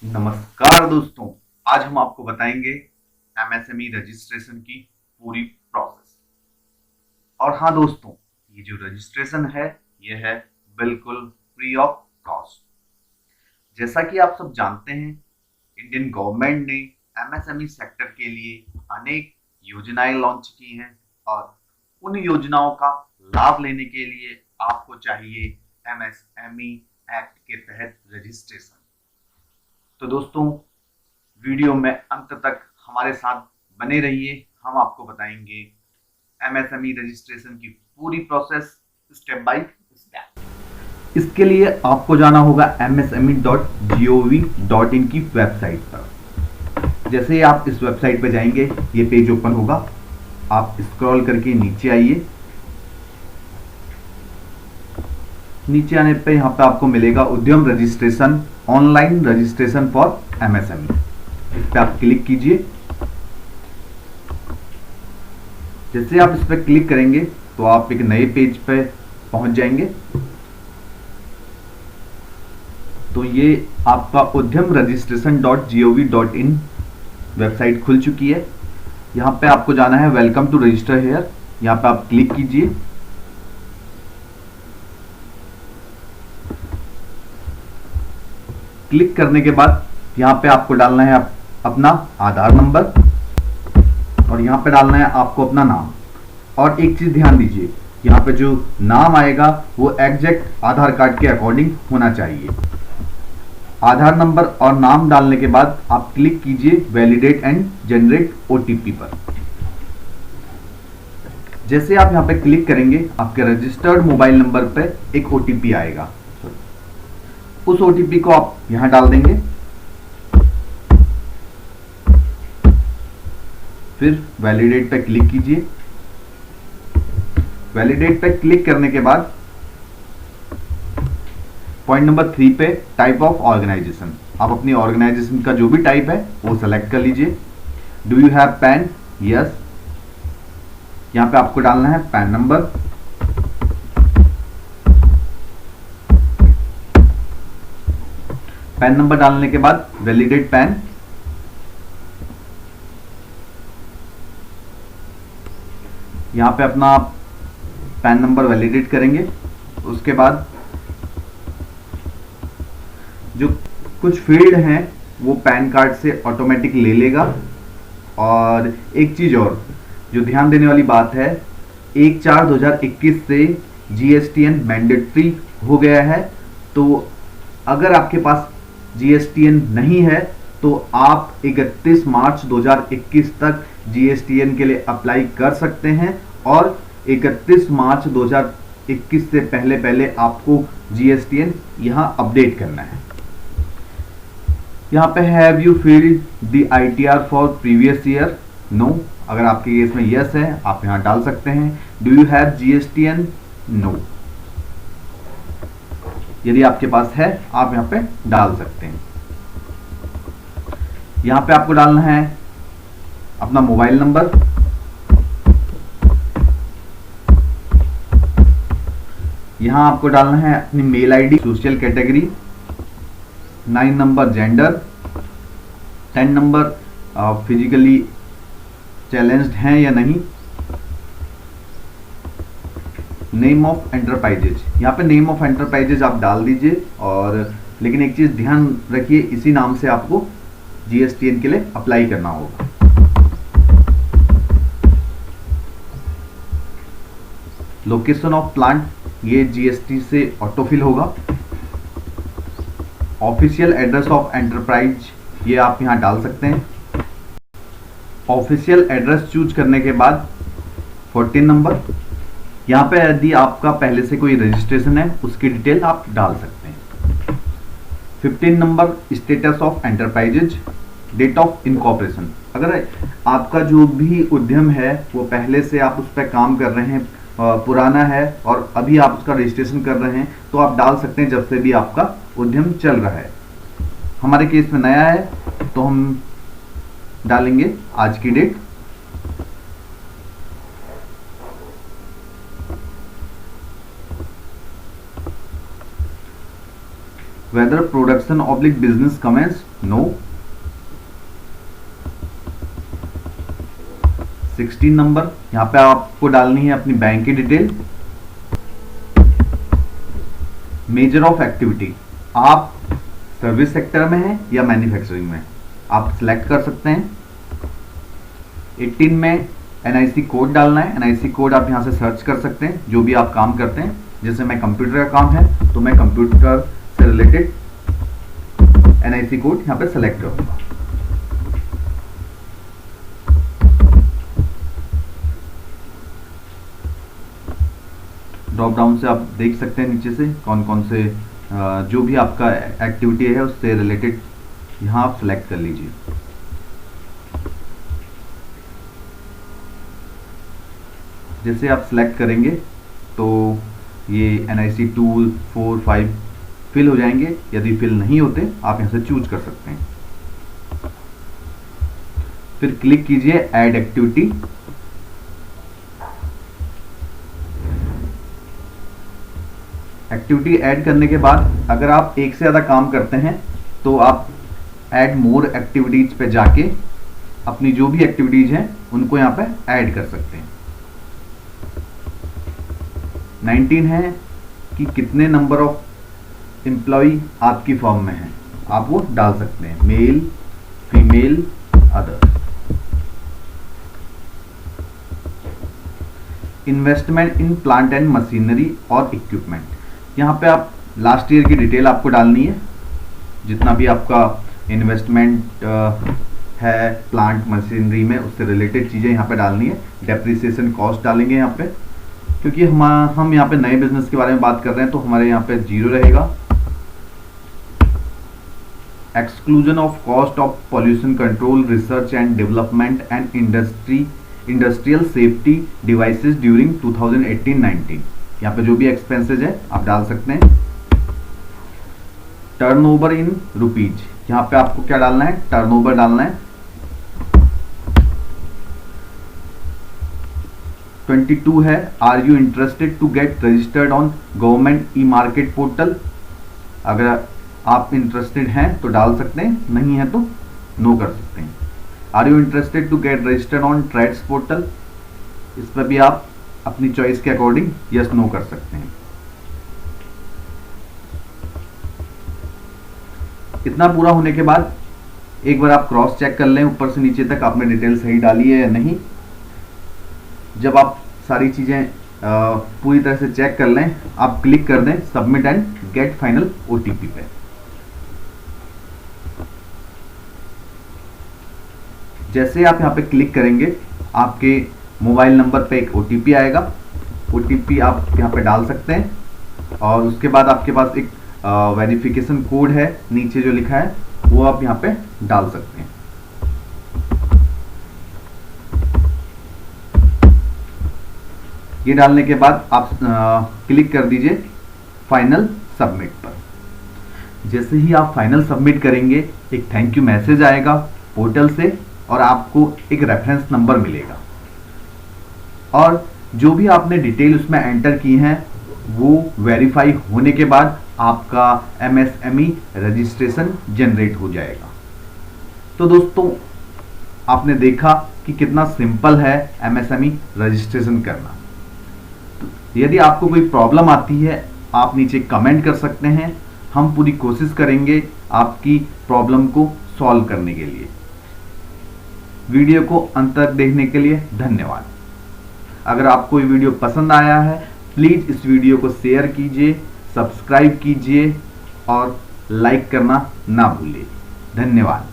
नमस्कार दोस्तों। आज हम आपको बताएंगे एमएसएमई रजिस्ट्रेशन की पूरी प्रोसेस। और हाँ दोस्तों, ये जो रजिस्ट्रेशन है ये है बिल्कुल फ्री ऑफ कॉस्ट। जैसा कि आप सब जानते हैं, इंडियन गवर्नमेंट ने एमएसएमई सेक्टर के लिए अनेक योजनाएं लॉन्च की हैं और उन योजनाओं का लाभ लेने के लिए आपको चाहिए एमएसएमई एक्ट के तहत रजिस्ट्रेशन। तो दोस्तों, वीडियो में अंत तक हमारे साथ बने रहिए। हम आपको बताएंगे एमएसएमई रजिस्ट्रेशन की पूरी प्रोसेस स्टेप बाय स्टेप। इसके लिए आपको जाना होगा msme.gov.in की वेबसाइट पर। जैसे ही आप इस वेबसाइट पर जाएंगे ये पेज ओपन होगा। आप स्क्रॉल करके नीचे आइए। नीचे आने पे यहाँ पे आपको मिलेगा उद्यम registration, online registration for MSME. इस पर आप क्लिक कीजिए। जैसे आप इस पर क्लिक करेंगे तो आप एक नए पेज पे पहुंच जाएंगे। तो ये आपका उद्यम रजिस्ट्रेशन .gov.in वेबसाइट खुल चुकी है। यहाँ पे आपको जाना है वेलकम टू रजिस्टर हेयर। यहाँ पे आप क्लिक कीजिए। क्लिक करने के बाद यहाँ पे आपको डालना है अपना आधार नंबर और यहाँ पे डालना है आपको अपना नाम। और एक चीज ध्यान दीजिए, यहाँ पे जो नाम आएगा वो एग्जैक्ट आधार कार्ड के अकॉर्डिंग होना चाहिए। आधार नंबर और नाम डालने के बाद आप क्लिक कीजिए वैलिडेट एंड जनरेट ओटीपी पर। जैसे आप यहाँ पे क्लिक करेंगे आपके रजिस्टर्ड मोबाइल नंबर पे एक ओटीपी आएगा। उस ओटीपी को आप यहां डाल देंगे। फिर वैलिडेट पे क्लिक कीजिए। वैलिडेट पे क्लिक करने के बाद पॉइंट नंबर 3 पे टाइप ऑफ ऑर्गेनाइजेशन, आप अपनी ऑर्गेनाइजेशन का जो भी टाइप है वो सेलेक्ट कर लीजिए। Do you have pan? Yes. यहां पे आपको डालना है पैन नंबर। पैन नंबर डालने के बाद वैलिडेट पैन। यहां पे अपना पैन नंबर वैलिडेट करेंगे। उसके बाद जो कुछ फील्ड हैं वो पैन कार्ड से ऑटोमेटिक ले लेगा। और एक चीज और जो ध्यान देने वाली बात है, 1/4/2021 से जीएसटीएन मैंडेटरी हो गया है। तो अगर आपके पास जीएसटीएन नहीं है तो आप 31 मार्च 2021 तक जीएसटीएन के लिए अप्लाई कर सकते हैं। और 31 मार्च 2021 से पहले पहले आपको जीएसटीएन यहां अपडेट करना है। यहाँ पे have you filed the ITR for previous year? No. अगर आपके केस में यस है आप यहाँ डाल सकते हैं। Do you have GSTN? No. यदि आपके पास है आप यहाँ पे डाल सकते हैं। यहाँ पे आपको डालना है अपना मोबाइल नंबर। यहाँ आपको डालना है अपनी mail ID, social category, 9 number gender, 10 number physically challenged हैं या नहीं, नेम ऑफ एंटरप्राइजेज। यहाँ पे नेम ऑफ एंटरप्राइजेज आप डाल दीजिए। और लेकिन एक चीज ध्यान रखिए, इसी नाम से आपको जीएसटीएन के लिए अप्लाई करना होगा। लोकेशन ऑफ प्लांट ये जीएसटी से ऑटोफिल होगा। ऑफिशियल एड्रेस ऑफ एंटरप्राइज ये आप यहां डाल सकते हैं। ऑफिशियल एड्रेस चूज करने के बाद 14 नंबर, यहाँ पे यदि आपका पहले से कोई रजिस्ट्रेशन है उसकी डिटेल आप डाल सकते हैं। 15 number status of enterprises, date of incorporation. अगर आपका जो भी उद्यम है वो पहले से आप उस पर काम कर रहे हैं, पुराना है और अभी आप उसका रजिस्ट्रेशन कर रहे हैं तो आप डाल सकते हैं जब से भी आपका उद्यम चल रहा है। हमारे केस में नया है तो हम डालेंगे आज की date. Whether whether production oblique business commence, no. 16 number, यहाँ पे आपको डालनी है अपनी बैंक की डिटेल। मेजर ऑफ एक्टिविटी, आप सर्विस सेक्टर में हैं या मैन्युफैक्चरिंग में, आप सिलेक्ट कर सकते हैं। 18 में एनआईसी कोड डालना है। एनआईसी कोड आप यहाँ से सर्च कर सकते हैं, जो भी आप काम करते हैं। जैसे मैं कंप्यूटर का काम है तो मैं कंप्यूटर से रिलेटेड एनआईसी कोड यहाँ पे सेलेक्ट करूंगा। ड्रॉप डाउन से आप देख सकते हैं नीचे से कौन कौन से जो भी आपका एक्टिविटी है उससे रिलेटेड यहाँ आप सेलेक्ट कर लीजिए। जैसे आप सेलेक्ट करेंगे तो ये NIC 2, 4, 5 फिल हो जाएंगे। यदि फिल नहीं होते आप यहाँ से चूज कर सकते हैं। फिर क्लिक कीजिए ऐड एक्टिविटी। एक्टिविटी ऐड करने के बाद अगर आप एक से ज़्यादा काम करते हैं तो आप ऐड मोर एक्टिविटीज पे जाके अपनी जो भी एक्टिविटीज हैं उनको यहाँ पे ऐड कर सकते हैं। 19 है कि कितने नंबर ऑफ एम्प्लॉय आपकी फर्म में हैं, आप वो डाल सकते हैं, male, female, other. Investment in plant and machinery और इक्विपमेंट, यहाँ पे आप लास्ट ईयर की डिटेल आपको डालनी है। जितना भी आपका इन्वेस्टमेंट है प्लांट मशीनरी में उससे रिलेटेड चीज़ें यहाँ पे डालनी है। डेप्रिसिएशन कॉस्ट डालेंगे यहाँ पे, क्योंकि हम यहाँ पे नए बिजनेस के बारे में बात कर रहे हैं तो हमारे यहाँ पे 0 रहेगा। Exclusion of cost of pollution control, research and development and industrial safety devices during 2018-19, यहाँ पे जो भी एक्सपेंसेज है आप डाल सकते हैं। टर्नओवर इन रुपीज, यहाँ पे आपको क्या डालना है, टर्नओवर डालना है। 22 है are you interested to get registered on government e market portal, अगर आप इंटरेस्टेड हैं तो डाल सकते हैं, नहीं है तो नो कर सकते हैं। Are you interested to get registered on trades portal, इस पर भी आप अपनी चॉइस के अकॉर्डिंग यस नो कर सकते हैं। इतना पूरा होने के बाद एक बार आप क्रॉस चेक कर लें ऊपर से नीचे तक आपने डिटेल सही डाली है या नहीं। जब आप सारी चीजें पूरी तरह से चेक कर लें, आप क्लिक कर दें submit and get final OTP पे। जैसे आप यहाँ पे क्लिक करेंगे आपके मोबाइल नंबर पे एक OTP आएगा। OTP आप यहाँ पे डाल सकते हैं और उसके बाद आपके पास एक वेरिफिकेशन कोड है नीचे जो लिखा है वो आप यहाँ पे डाल सकते हैं। ये डालने के बाद आप क्लिक कर दीजिए फाइनल सबमिट पर। जैसे ही आप फाइनल सबमिट करेंगे एक थैंक यू मैसेज आएगा पोर्टल से और आपको एक रेफरेंस नंबर मिलेगा और जो भी आपने डिटेल उसमें एंटर की हैं वो वेरीफाई होने के बाद आपका MSME रजिस्ट्रेशन जनरेट हो जाएगा। तो दोस्तों आपने देखा कि कितना सिंपल है MSME रजिस्ट्रेशन करना। तो यदि आपको कोई प्रॉब्लम आती है आप नीचे कमेंट कर सकते हैं, हम पूरी कोशिश करेंगे आपकी प्रॉब्लम को सॉल्व करने के लिए। वीडियो को अंत तक देखने के लिए धन्यवाद। अगर आपको ये वीडियो पसंद आया है प्लीज़ इस वीडियो को शेयर कीजिए, सब्सक्राइब कीजिए और लाइक करना ना भूलिए। धन्यवाद।